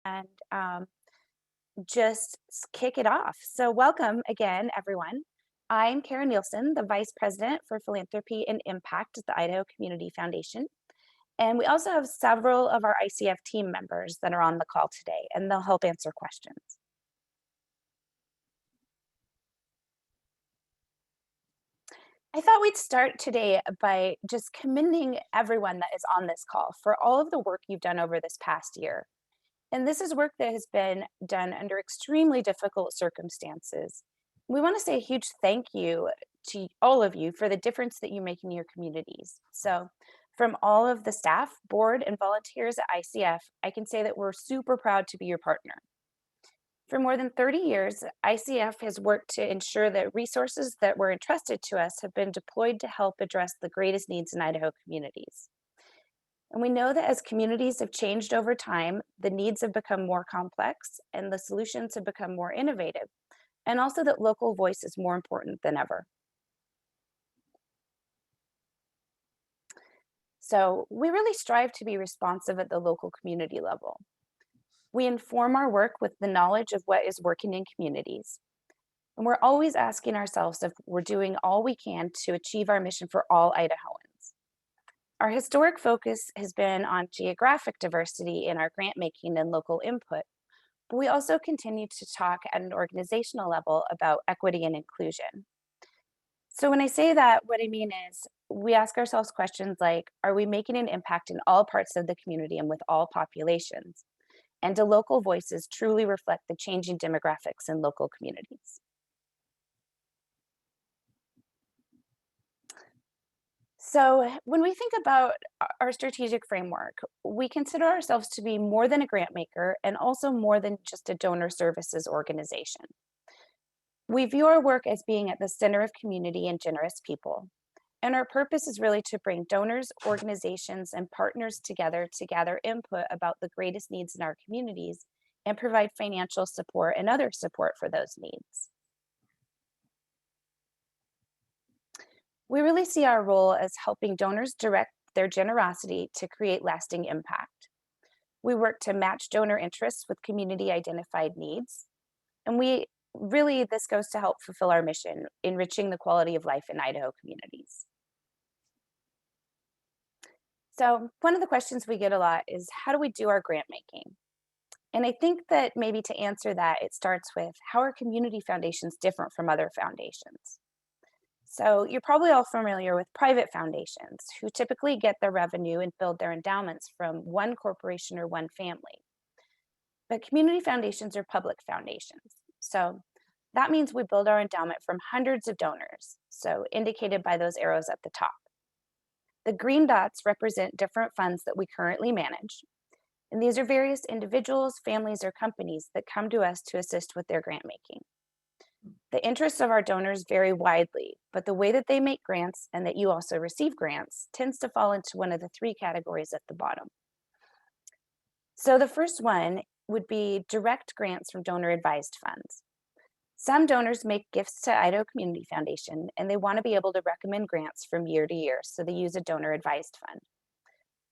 and just kick it off. So, welcome again, everyone. I'm Karen Nielsen, the Vice President for Philanthropy and Impact at the Idaho Community Foundation. And we also have several of our ICF team members that are on the call today, and they'll help answer questions. I thought we'd start today by just commending everyone that is on this call for all of the work you've done over this past year. And this is work that has been done under extremely difficult circumstances. We want to say a huge thank you to all of you for the difference that you make in your communities. So, from all of the staff, board, and volunteers at ICF, I can say that we're super proud to be your partner. For more than 30 years, ICF has worked to ensure that resources that were entrusted to us have been deployed to help address the greatest needs in Idaho communities. And we know that as communities have changed over time, the needs have become more complex and the solutions have become more innovative, and also that local voice is more important than ever. So we really strive to be responsive at the local community level. We inform our work with the knowledge of what is working in communities. And we're always asking ourselves if we're doing all we can to achieve our mission for all Idahoans. Our historic focus has been on geographic diversity in our grant making and local input, but we also continue to talk at an organizational level about equity and inclusion. So when I say that, what I mean is we ask ourselves questions like, are we making an impact in all parts of the community and with all populations? And do local voices truly reflect the changing demographics in local communities? So, when we think about our strategic framework, we consider ourselves to be more than a grant maker and also more than just a donor services organization. We view our work as being at the center of community and generous people. And our purpose is really to bring donors, organizations, and partners together to gather input about the greatest needs in our communities and provide financial support and other support for those needs. We really see our role as helping donors direct their generosity to create lasting impact. We work to match donor interests with community identified needs. And this goes to help fulfill our mission, enriching the quality of life in Idaho communities. So, one of the questions we get a lot is how do we do our grant making? And I think that maybe to answer that, it starts with how are community foundations different from other foundations? So, you're probably all familiar with private foundations who typically get their revenue and build their endowments from one corporation or one family. But community foundations are public foundations. So, that means we build our endowment from hundreds of donors, so indicated by those arrows at the top. The green dots represent different funds that we currently manage. And these are various individuals, families, or companies that come to us to assist with their grant making. The interests of our donors vary widely, but the way that they make grants and that you also receive grants tends to fall into one of the three categories at the bottom. So the first one would be direct grants from donor advised funds. Some donors make gifts to Idaho Community Foundation and they want to be able to recommend grants from year to year, so they use a donor advised fund.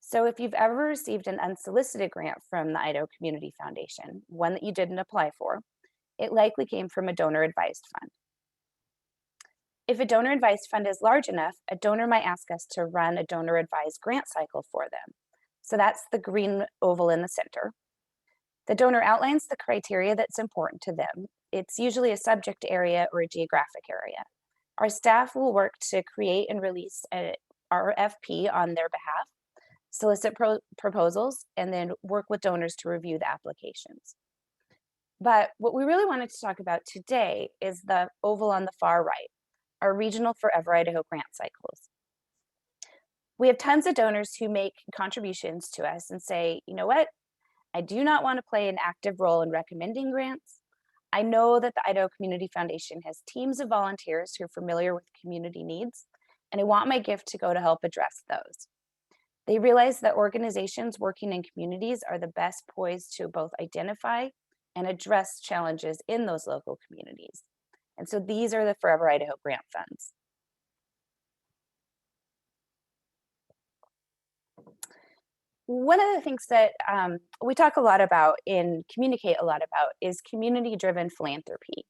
So if you've ever received an unsolicited grant from the Idaho Community Foundation, one that you didn't apply for, it likely came from a donor advised fund. If a donor advised fund is large enough, a donor might ask us to run a donor advised grant cycle for them. So that's the green oval in the center. The donor outlines the criteria that's important to them. It's usually a subject area or a geographic area. Our staff will work to create and release a RFP on their behalf, solicit proposals, and then work with donors to review the applications. But what we really wanted to talk about today is the oval on the far right, our regional Forever Idaho grant cycles. We have tons of donors who make contributions to us and say, you know what, I do not want to play an active role in recommending grants. I know that the Idaho Community Foundation has teams of volunteers who are familiar with community needs, and I want my gift to go to help address those. They realize that organizations working in communities are the best poised to both identify and address challenges in those local communities. And so these are the Forever Idaho grant funds. One of the things that we talk a lot about and communicate a lot about is community driven philanthropy.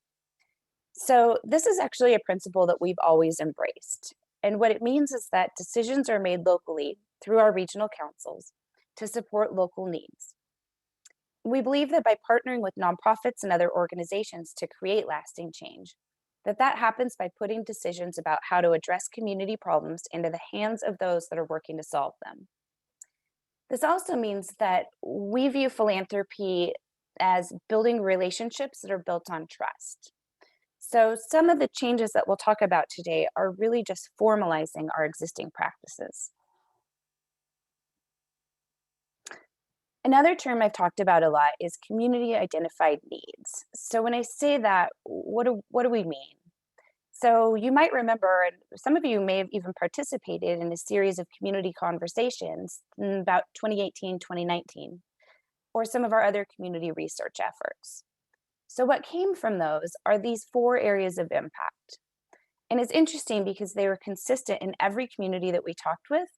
So, this is actually a principle that we've always embraced. And what it means is that decisions are made locally through our regional councils to support local needs. We believe that by partnering with nonprofits and other organizations to create lasting change, that happens by putting decisions about how to address community problems into the hands of those that are working to solve them. This also means that we view philanthropy as building relationships that are built on trust. So, some of the changes that we'll talk about today are really just formalizing our existing practices. Another term I've talked about a lot is community identified needs. So, when I say that, what do we mean? So, you might remember, and some of you may have even participated in a series of community conversations in about 2018, 2019, or some of our other community research efforts. So, what came from those are these four areas of impact. And it's interesting because they were consistent in every community that we talked with,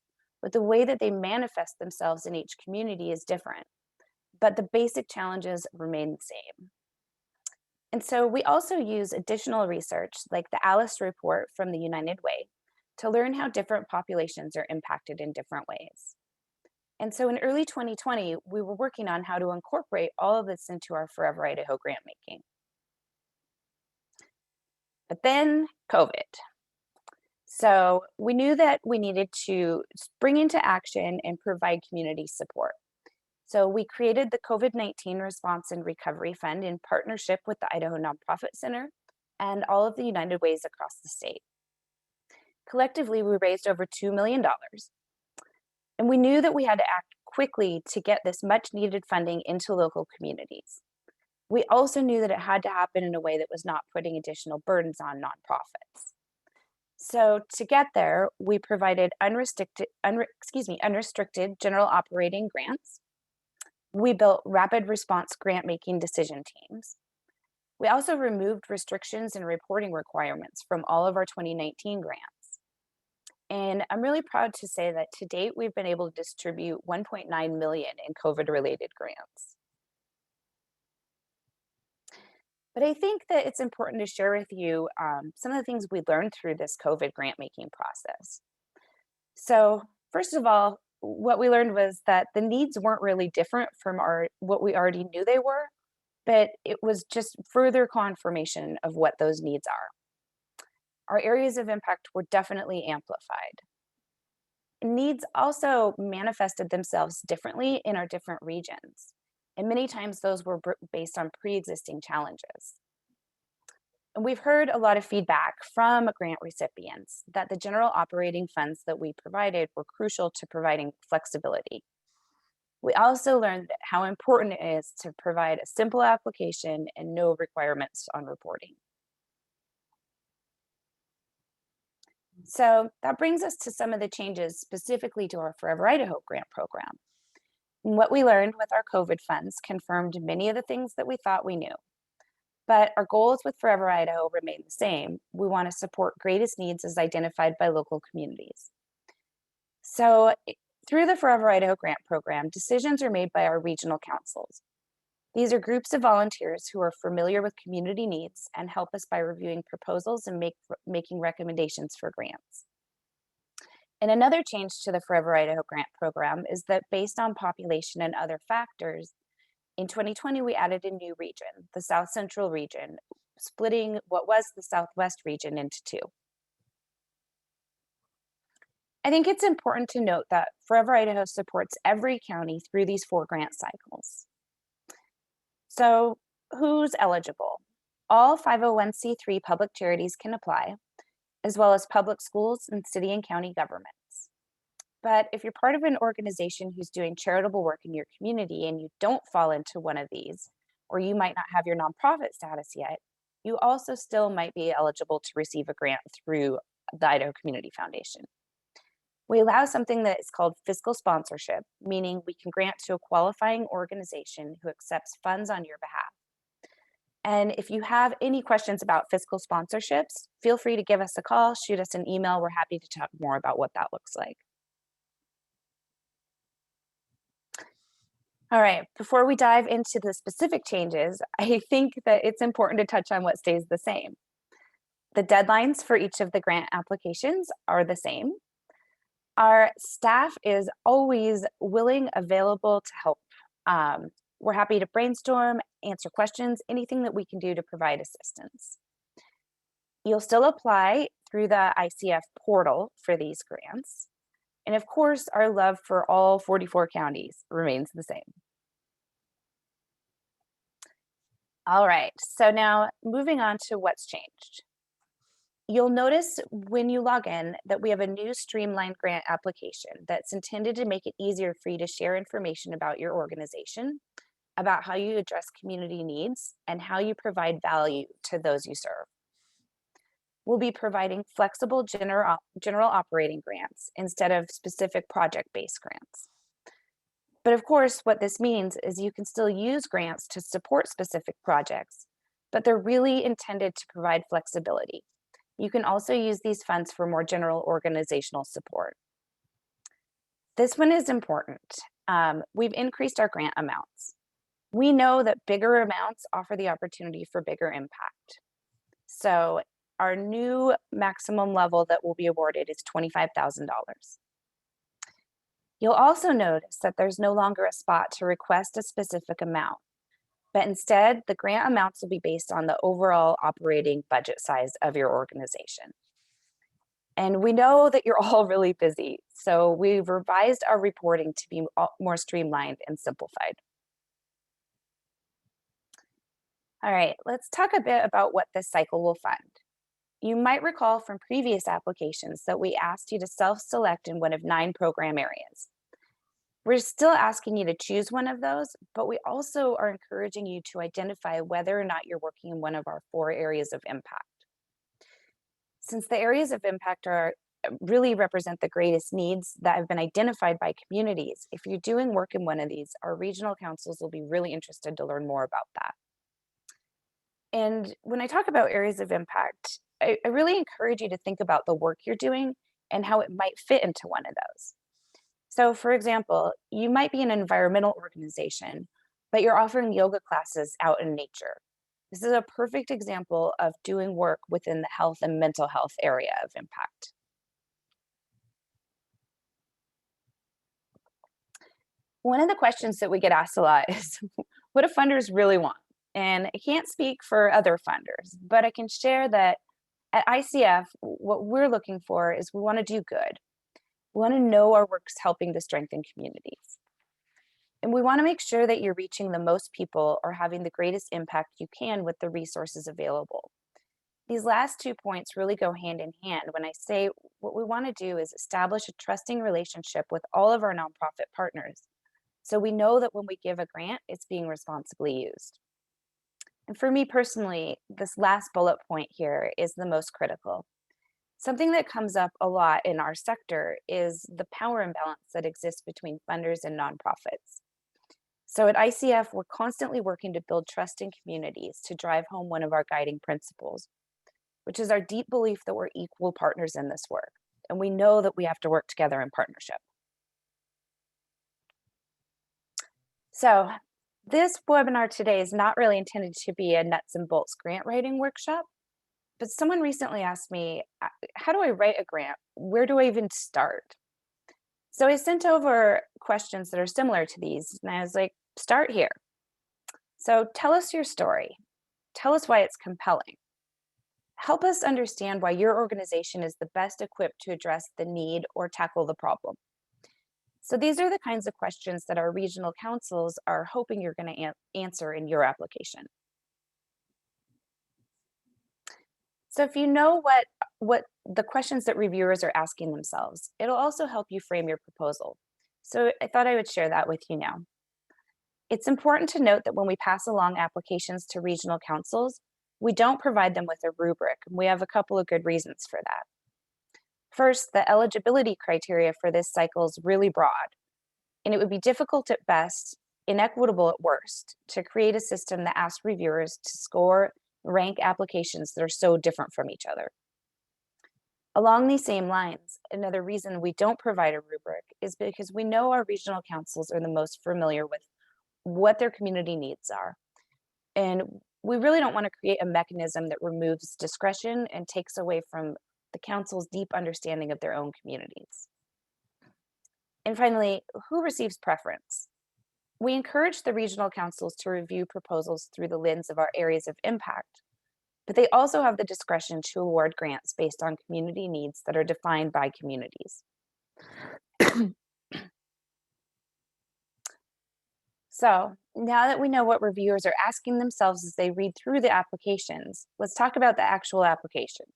but the way that they manifest themselves in each community is different. But the basic challenges remain the same. And so we also use additional research like the Alice report from the United Way to learn how different populations are impacted in different ways. And so in early 2020, we were working on how to incorporate all of this into our Forever Idaho grant making. But then COVID. So we knew that we needed to spring into action and provide community support. So we created the COVID-19 Response and Recovery Fund in partnership with the Idaho Nonprofit Center and all of the United Ways across the state. Collectively, we raised over $2 million, and we knew that we had to act quickly to get this much needed funding into local communities. We also knew that it had to happen in a way that was not putting additional burdens on nonprofits. So to get there, we provided unrestricted general operating grants. We built rapid response grant making decision teams. We also removed restrictions and reporting requirements from all of our 2019 grants. And I'm really proud to say that to date, we've been able to distribute 1.9 million in COVID related grants. But I think that it's important to share with you some of the things we learned through this COVID grant making process. So, first of all, what we learned was that the needs weren't really different from what we already knew they were, but it was just further confirmation of what those needs are. Our areas of impact were definitely amplified. Needs also manifested themselves differently in our different regions, and many times those were based on pre existing challenges. And we've heard a lot of feedback from grant recipients that the general operating funds that we provided were crucial to providing flexibility. We also learned how important it is to provide a simple application and no requirements on reporting. So that brings us to some of the changes specifically to our Forever Idaho grant program. And what we learned with our COVID funds confirmed many of the things that we thought we knew. But our goals with Forever Idaho remain the same. We want to support greatest needs as identified by local communities. So, through the Forever Idaho grant program, decisions are made by our regional councils. These are groups of volunteers who are familiar with community needs and help us by reviewing proposals and making recommendations for grants. And another change to the Forever Idaho grant program is that based on population and other factors, in 2020, we added a new region, the South Central region, splitting what was the Southwest region into two. I think it's important to note that Forever Idaho supports every county through these four grant cycles. So, who's eligible? All 501c3 public charities can apply, as well as public schools and city and county governments. But if you're part of an organization who's doing charitable work in your community and you don't fall into one of these, or you might not have your nonprofit status yet, you also still might be eligible to receive a grant through the Idaho Community Foundation. We allow something that is called fiscal sponsorship, meaning we can grant to a qualifying organization who accepts funds on your behalf. And if you have any questions about fiscal sponsorships, feel free to give us a call, shoot us an email. We're happy to talk more about what that looks like. All right, before we dive into the specific changes, I think that it's important to touch on what stays the same. The deadlines for each of the grant applications are the same. Our staff is always willing, available to help. Um, we're happy to brainstorm, answer questions, anything that we can do to provide assistance. You'll still apply through the ICF portal for these grants. And of course, our love for all 44 counties remains the same. All right, so now moving on to what's changed. You'll notice when you log in that we have a new streamlined grant application that's intended to make it easier for you to share information about your organization, about how you address community needs, and how you provide value to those you serve. We'll be providing flexible general operating grants instead of specific project-based grants. But of course, what this means is you can still use grants to support specific projects, but they're really intended to provide flexibility. You can also use these funds for more general organizational support. This one is important. We've increased our grant amounts. We know that bigger amounts offer the opportunity for bigger impact. So our new maximum level that will be awarded is $25,000. You'll also notice that there's no longer a spot to request a specific amount, but instead the grant amounts will be based on the overall operating budget size of your organization. And we know that you're all really busy, so we've revised our reporting to be more streamlined and simplified. All right, let's talk a bit about what this cycle will fund. You might recall from previous applications that we asked you to self-select in one of 9 program areas. We're still asking you to choose one of those, but we also are encouraging you to identify whether or not you're working in one of our 4 areas of impact. Since the areas of impact are really represent the greatest needs that have been identified by communities, if you're doing work in one of these, our regional councils will be really interested to learn more about that. And when I talk about areas of impact, I really encourage you to think about the work you're doing and how it might fit into one of those. So, for example, you might be an environmental organization, but you're offering yoga classes out in nature. This is a perfect example of doing work within the health and mental health area of impact. One of the questions that we get asked a lot is what do funders really want? And I can't speak for other funders, but I can share that at ICF, what we're looking for is we want to do good. We want to know our work's helping to strengthen communities. And we want to make sure that you're reaching the most people or having the greatest impact you can with the resources available. These last 2 points really go hand in hand when I say what we want to do is establish a trusting relationship with all of our nonprofit partners. So we know that when we give a grant, it's being responsibly used. And for me personally, this last bullet point here is the most critical. Something that comes up a lot in our sector is the power imbalance that exists between funders and nonprofits. So at ICF, we're constantly working to build trust in communities to drive home one of our guiding principles, which is our deep belief that we're equal partners in this work. And we know that we have to work together in partnership. So this webinar today is not really intended to be a nuts and bolts grant writing workshop, but someone recently asked me, how do I write a grant? Where do I even start? So I sent over questions that are similar to these, and I was like, start here. So tell us your story. Tell us why it's compelling. Help us understand why your organization is the best equipped to address the need or tackle the problem. So these are the kinds of questions that our regional councils are hoping you're going to answer in your application. So if you know what the questions that reviewers are asking themselves, it'll also help you frame your proposal. So I thought I would share that with you now. It's important to note that when we pass along applications to regional councils, we don't provide them with a rubric. We have a couple of good reasons for that. First, the eligibility criteria for this cycle is really broad, and it would be difficult at best, inequitable at worst, to create a system that asks reviewers to score, rank applications that are so different from each other. Along these same lines, another reason we don't provide a rubric is because we know our regional councils are the most familiar with what their community needs are. And we really don't want to create a mechanism that removes discretion and takes away from the council's deep understanding of their own communities. And finally, who receives preference? We encourage the regional councils to review proposals through the lens of our areas of impact, but they also have the discretion to award grants based on community needs that are defined by communities. So now that we know what reviewers are asking themselves as they read through the applications, let's talk about the actual application.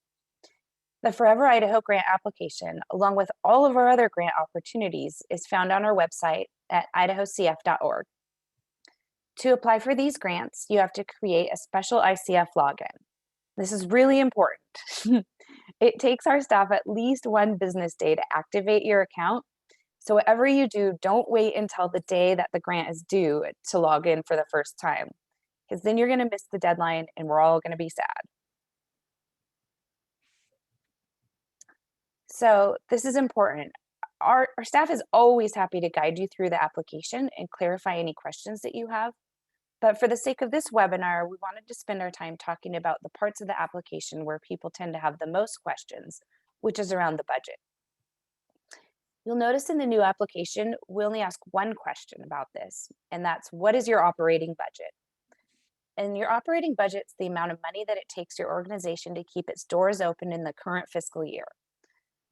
The Forever Idaho grant application, along with all of our other grant opportunities, is found on our website at idahocf.org. To apply for these grants, you have to create a special ICF login. This is really important. It takes our staff at least one business day to activate your account. So whatever you do, don't wait until the day that the grant is due to log in for the first time, because then you're going to miss the deadline and we're all going to be sad. So this is important. Our staff is always happy to guide you through the application and clarify any questions that you have. But for the sake of this webinar, we wanted to spend our time talking about the parts of the application where people tend to have the most questions, which is around the budget. You'll notice in the new application, we only ask one question about this, and that's, what is your operating budget? And your operating budget is the amount of money that it takes your organization to keep its doors open in the current fiscal year.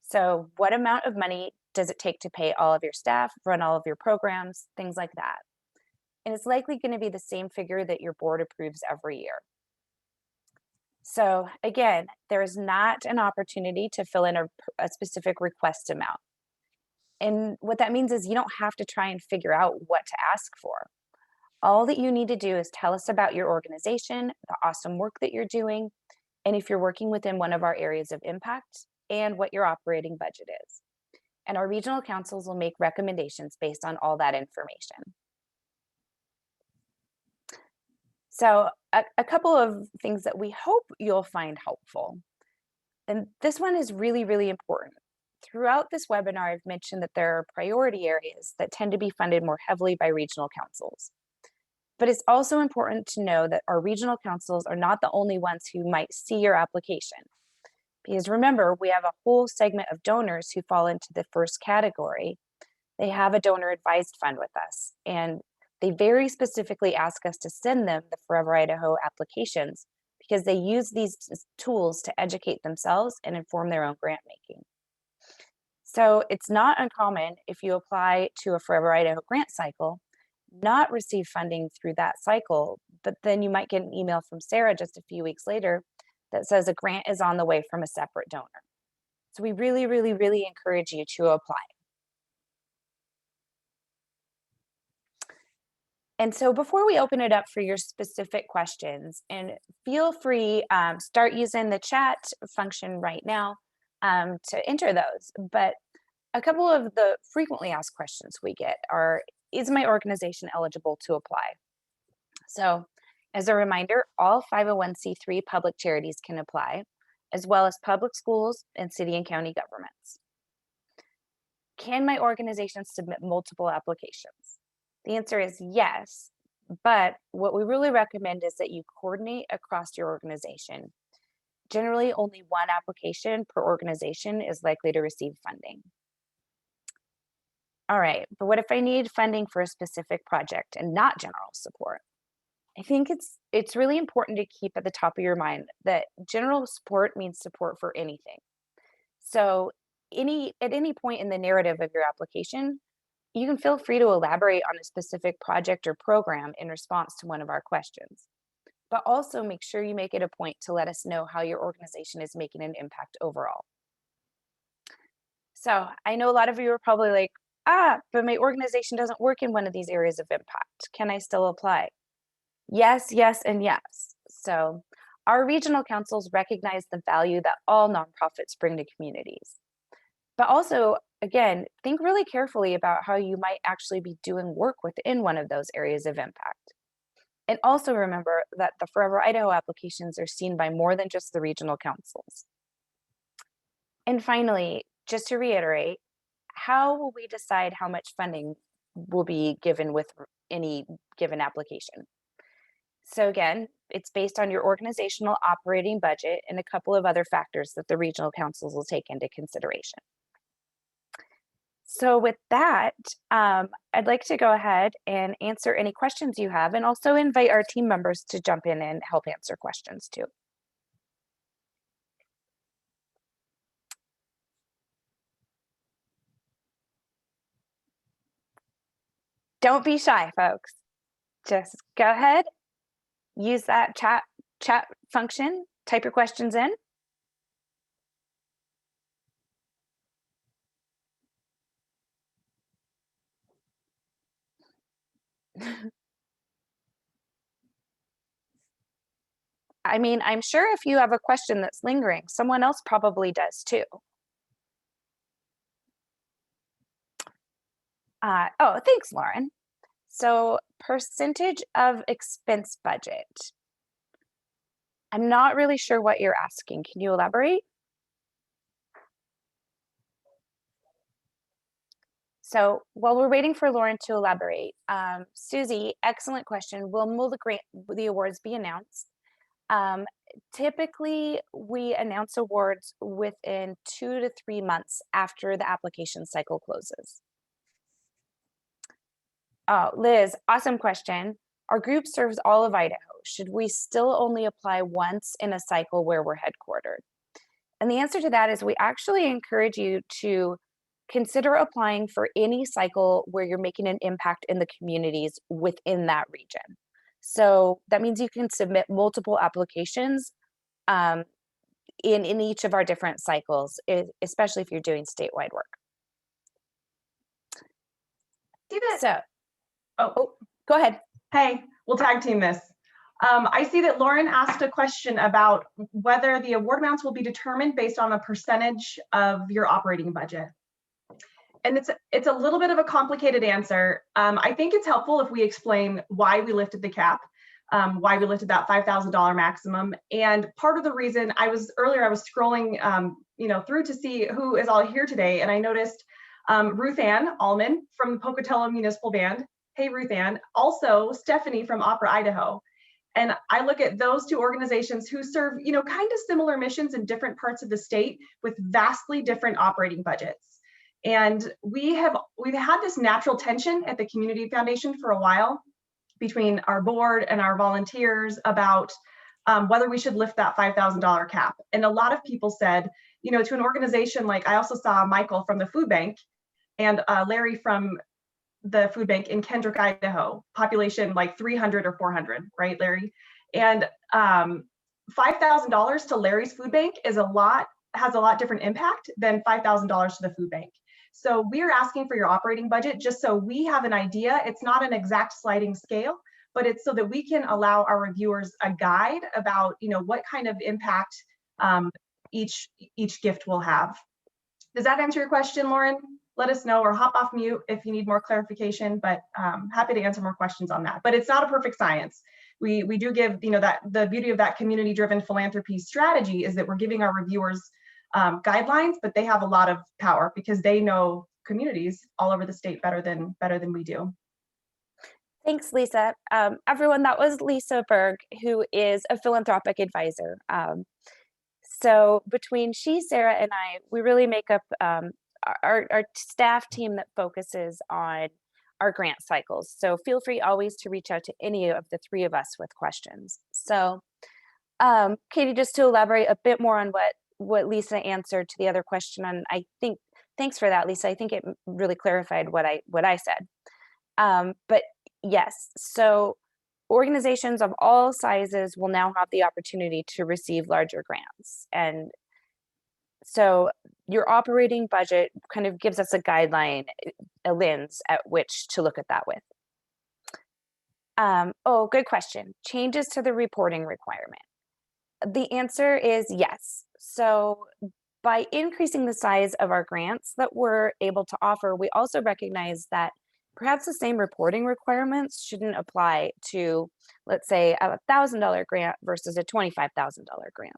So what amount of money does it take to pay all of your staff, run all of your programs, things like that? And it's likely going to be the same figure that your board approves every year. So again, there is not an opportunity to fill in a specific request amount. And what that means is you don't have to try and figure out what to ask for. All that you need to do is tell us about your organization, the awesome work that you're doing, and if you're working within one of our areas of impact, and what your operating budget is. And our regional councils will make recommendations based on all that information. So a couple of things that we hope you'll find helpful. And this one is really, really important. Throughout this webinar, I've mentioned that there are priority areas that tend to be funded more heavily by regional councils. But it's also important to know that our regional councils are not the only ones who might see your application. Because remember, we have a whole segment of donors who fall into the first category. They have a donor advised fund with us, and they very specifically ask us to send them the Forever Idaho applications because they use these tools to educate themselves and inform their own grant making. So it's not uncommon if you apply to a Forever Idaho grant cycle, not receive funding through that cycle, but then you might get an email from Sarah just a few weeks later that says a grant is on the way from a separate donor. So we really, really, really encourage you to apply. And so before we open it up for your specific questions, and feel free, start using the chat function right now to enter those. But a couple of the frequently asked questions we get are, is my organization eligible to apply? So as a reminder, all 501c3 public charities can apply, as well as public schools and city and county governments. Can my organization submit multiple applications? The answer is yes, but what we really recommend is that you coordinate across your organization. Generally, only one application per organization is likely to receive funding. All right, but what if I need funding for a specific project and not general support? I think it's really important to keep at the top of your mind that general support means support for anything. So at any point in the narrative of your application, you can feel free to elaborate on a specific project or program in response to one of our questions. But also make sure you make it a point to let us know how your organization is making an impact overall. So I know a lot of you are probably like, but my organization doesn't work in one of these areas of impact. Can I still apply? Yes, yes, and yes. So our regional councils recognize the value that all nonprofits bring to communities. But also, again, think really carefully about how you might actually be doing work within one of those areas of impact. And also remember that the Forever Idaho applications are seen by more than just the regional councils. And finally, just to reiterate, how will we decide how much funding will be given any given application. So again, it's based on your organizational operating budget and a couple of other factors that the regional councils will take into consideration. So with that, I'd like to go ahead and answer any questions you have and also invite our team members to jump in and help answer questions too. Don't be shy, folks. Just go ahead, use that chat function, type your questions in. I mean, I'm sure if you have a question that's lingering, someone else probably does too. Oh, thanks, Lauren. So percentage of expense budget. I'm not really sure what you're asking. Can you elaborate? So while we're waiting for Lauren to elaborate, Susie, excellent question. When will the awards be announced? Typically, we announce awards within 2 to 3 months after the application cycle closes. Oh, Liz, awesome question. Our group serves all of Idaho. Should we still only apply once in a cycle where we're headquartered? And the answer to that is we actually encourage you to consider applying for any cycle where you're making an impact in the communities within that region. So that means you can submit multiple applications in each of our different cycles, especially if you're doing statewide work. See that? So, oh, go ahead. Hey, we'll tag team this. I see that Lauren asked a question about whether the award amounts will be determined based on a percentage of your operating budget. And it's a little bit of a complicated answer. I think it's helpful if we explain why we lifted the cap, why we lifted that $5,000 maximum. And part of the reason I was scrolling through to see who is all here today, and I noticed Ruth Ann Allman from the Pocatello Municipal Band. Hey, Ruth Ann. Also, Stephanie from Opera Idaho. And I look at those two organizations who serve, kind of similar missions in different parts of the state with vastly different operating budgets. And we've had this natural tension at the Community Foundation for a while between our board and our volunteers about whether we should lift that $5,000 cap. And a lot of people said, to an organization like, I also saw Michael from the food bank and Larry from the food bank in Kendrick, Idaho, population like 300 or 400, right, Larry? And $5,000 to Larry's food bank has a lot different impact than $5,000 to the food bank. So we are asking for your operating budget just so we have an idea. It's not an exact sliding scale, but it's so that we can allow our reviewers a guide about, what kind of impact each gift will have. Does that answer your question, Lauren? Let us know or hop off mute if you need more clarification, but happy to answer more questions on that. But it's not a perfect science. We do give, that the beauty of that community-driven philanthropy strategy is that we're giving our reviewers guidelines, but they have a lot of power because they know communities all over the state better than we do. Thanks, Lisa. Everyone, that was Lisa Berg, who is a philanthropic advisor. So between she, Sarah, and I, we really make up our staff team that focuses on our grant cycles. So feel free always to reach out to any of the three of us with questions. So Katie, just to elaborate a bit more on what Lisa answered to the other question, and I think, thanks for that, Lisa. I think it really clarified what I said. But yes, so organizations of all sizes will now have the opportunity to receive larger grants. And so your operating budget kind of gives us a guideline, a lens at which to look at that with. Oh, good question. Changes to the reporting requirement. The answer is yes. So by increasing the size of our grants that we're able to offer, we also recognize that perhaps the same reporting requirements shouldn't apply to, let's say, a $1,000 grant versus a $25,000 grant.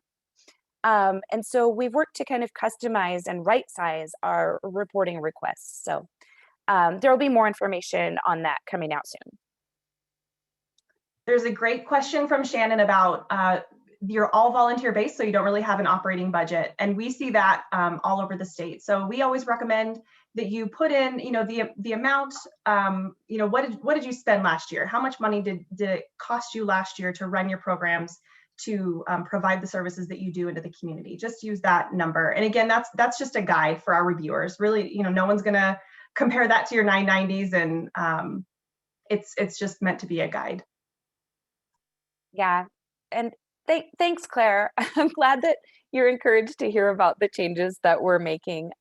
And so we've worked to kind of customize and right size our reporting requests. So there will be more information on that coming out soon. There's a great question from Shannon about you're all volunteer based, so you don't really have an operating budget. And we see that all over the state. So we always recommend that you put in, the amount, what did you spend last year? How much money did it cost you last year to run your programs, to provide the services that you do into the community? Just use that number. And again, that's just a guide for our reviewers. Really, no one's gonna compare that to your 990s, and it's just meant to be a guide. Yeah. And thanks, Claire. I'm glad that you're encouraged to hear about the changes that we're making.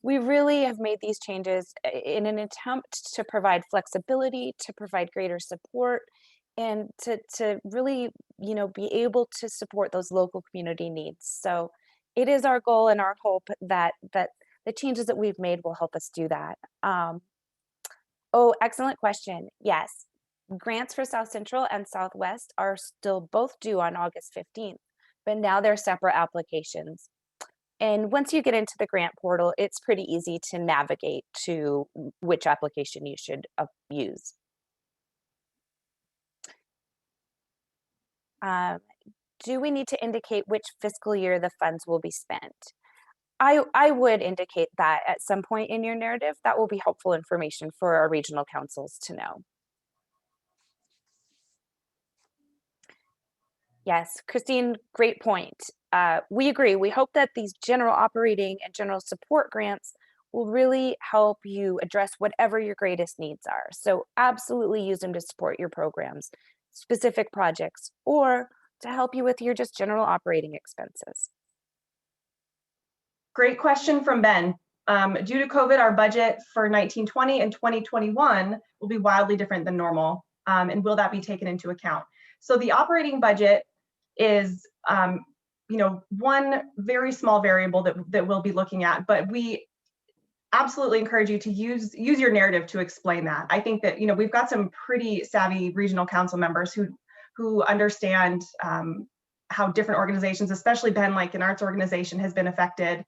We really have made these changes in an attempt to provide flexibility, to provide greater support, and to really, be able to support those local community needs. So it is our goal and our hope that the changes that we've made will help us do that. Oh, excellent question. Yes. Grants for South Central and Southwest are still both due on August 15th, but now they're separate applications. And once you get into the grant portal, it's pretty easy to navigate to which application you should use. Um, do we need to indicate which fiscal year the funds will be spent? I would indicate that at some point in your narrative. That will be helpful information for our regional councils to know. Yes, Christine, great point. We agree. We hope that these general operating and general support grants will really help you address whatever your greatest needs are. So absolutely use them to support your programs, specific projects, or to help you with your just general operating expenses. Great question from Ben. Due to COVID, our budget for 1920 and 2021 will be wildly different than normal. And will that be taken into account? So the operating budget is one very small variable that we'll be looking at, but we absolutely encourage you to use your narrative to explain that. I think that we've got some pretty savvy regional council members who understand how different organizations, especially Ben, like an arts organization, has been affected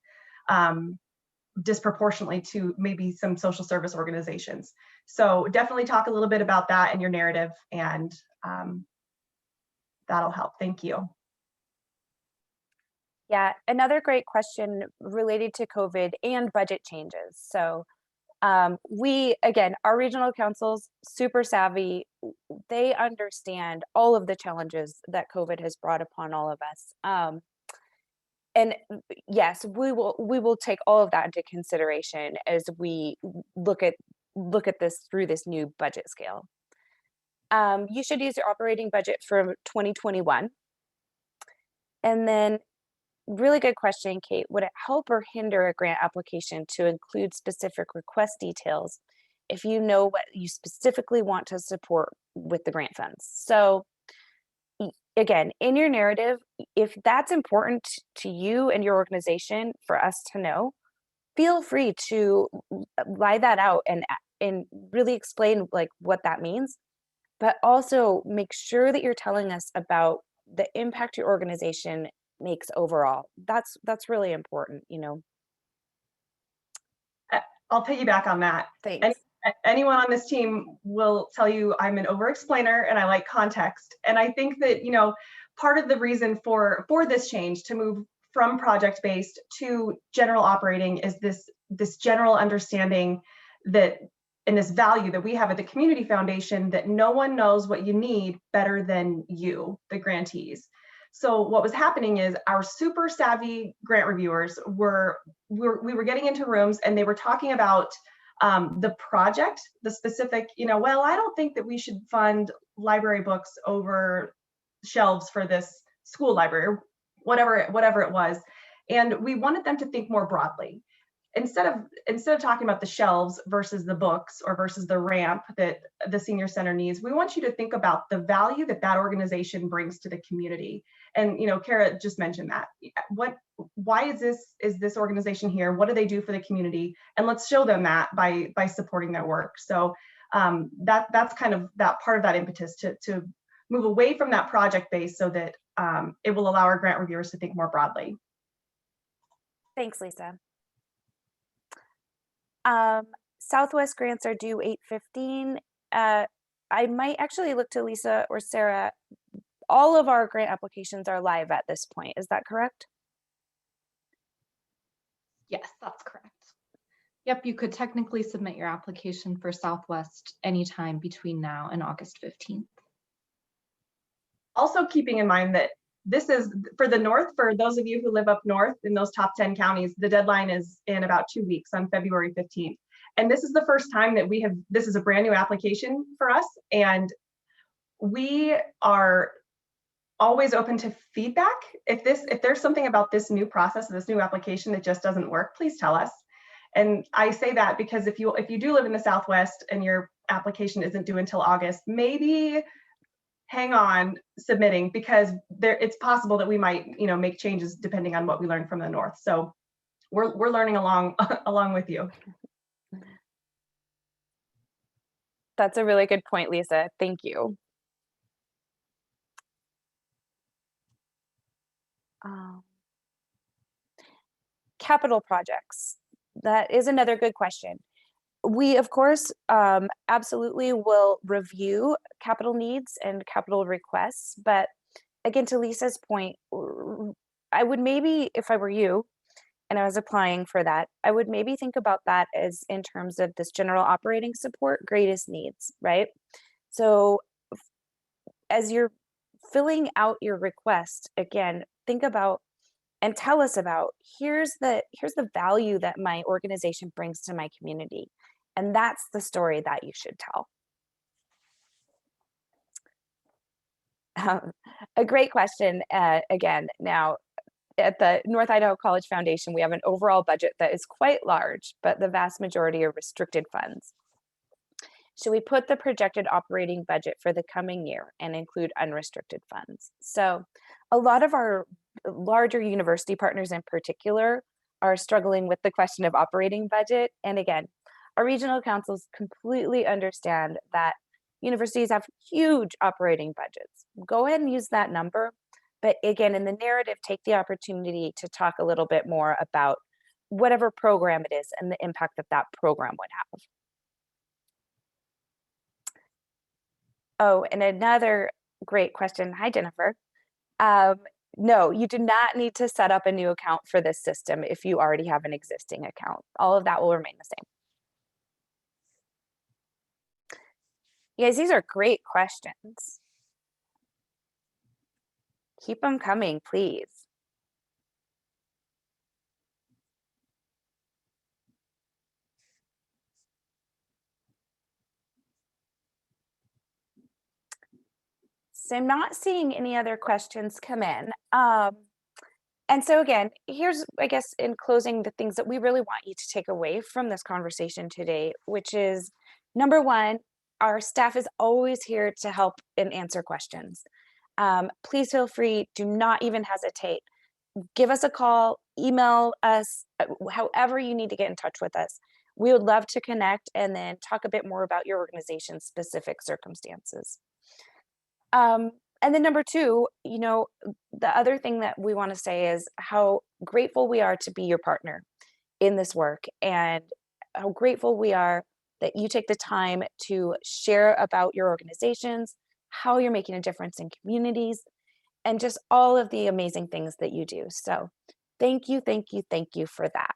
disproportionately to maybe some social service organizations. So definitely talk a little bit about that in your narrative, and that'll help. Thank you. Yeah, another great question related to COVID and budget changes. So again, our regional councils, super savvy. They understand all of the challenges that COVID has brought upon all of us. And yes, we will take all of that into consideration as we look at this through this new budget scale. You should use your operating budget for 2021. And then really good question, Kate. Would it help or hinder a grant application to include specific request details if you know what you specifically want to support with the grant funds? So again, in your narrative, if that's important to you and your organization for us to know, feel free to lie that out and really explain like what that means, but also make sure that you're telling us about the impact your organization makes overall. That's really important. I'll piggyback on that. Thanks. Anyone on this team will tell you I'm an over-explainer and I like context. And I think that part of the reason for this change to move from project-based to general operating is this general understanding that, and this value that we have at the Community Foundation, that no one knows what you need better than you, the grantees. So what was happening is our super savvy grant reviewers we were getting into rooms and they were talking about the project, the specific, well, I don't think that we should fund library books over shelves for this school library, whatever it was. And we wanted them to think more broadly. Instead of talking about the shelves versus the books or versus the ramp that the senior center needs, we want you to think about the value that organization brings to the community. And Kara just mentioned that. Why is this organization here? What do they do for the community? And let's show them that by supporting their work. So that's kind of that part of that impetus to move away from that project base so that it will allow our grant reviewers to think more broadly. Thanks, Lisa. Southwest grants are due 8/15. I might actually look to Lisa or Sarah. All of our grant applications are live at this point. Is that correct? Yes, that's correct. Yep, you could technically submit your application for Southwest anytime between now and August 15th. Also keeping in mind that this is for the north, for those of you who live up north in those top 10 counties, the deadline is in about 2 weeks on February 15th. And this is the first time that this is a brand new application for us. And we are always open to feedback. If there's something about this new process, this new application that just doesn't work, please tell us. And I say that because if you do live in the Southwest and your application isn't due until August, maybe hang on submitting, because it's possible that we might make changes depending on what we learn from the North. So we're learning along with you. That's a really good point, Lisa. Thank you. Capital projects. That is another good question. We, of course, absolutely will review capital needs and capital requests. But again, to Lisa's point, I would maybe, if I were you and I was applying for that, I would maybe think about that as in terms of this general operating support, greatest needs, right? So as you're filling out your request, again, think about and tell us about here's the value that my organization brings to my community, and that's the story that you should tell. A great question. Again, now at the North Idaho College Foundation, we have an overall budget that is quite large, but the vast majority are restricted funds. Should we put the projected operating budget for the coming year and include unrestricted funds? So a lot of our larger university partners in particular are struggling with the question of operating budget. And again, our regional councils completely understand that universities have huge operating budgets. Go ahead and use that number. But again, in the narrative, take the opportunity to talk a little bit more about whatever program it is and the impact that that program would have. Oh, and another great question. Hi, Jennifer. No, you do not need to set up a new account for this system if you already have an existing account. All of that will remain the same. Yes, these are great questions. Keep them coming, please. So I'm not seeing any other questions come in. And so again, here's, I guess, in closing, the things that we really want you to take away from this conversation today, which is number one, our staff is always here to help and answer questions. Please feel free, do not even hesitate. Give us a call, email us, however you need to get in touch with us. We would love to connect and then talk a bit more about your organization's specific circumstances. And then number two, the other thing that we want to say is how grateful we are to be your partner in this work, and how grateful we are that you take the time to share about your organizations, how you're making a difference in communities, and just all of the amazing things that you do. So thank you, thank you, thank you for that.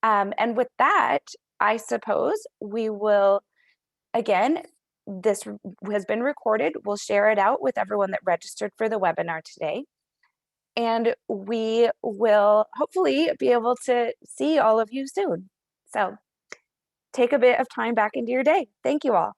And with that, I suppose we will, again, this has been recorded. We'll share it out with everyone that registered for the webinar today. And we will hopefully be able to see all of you soon. So take a bit of time back into your day. Thank you all.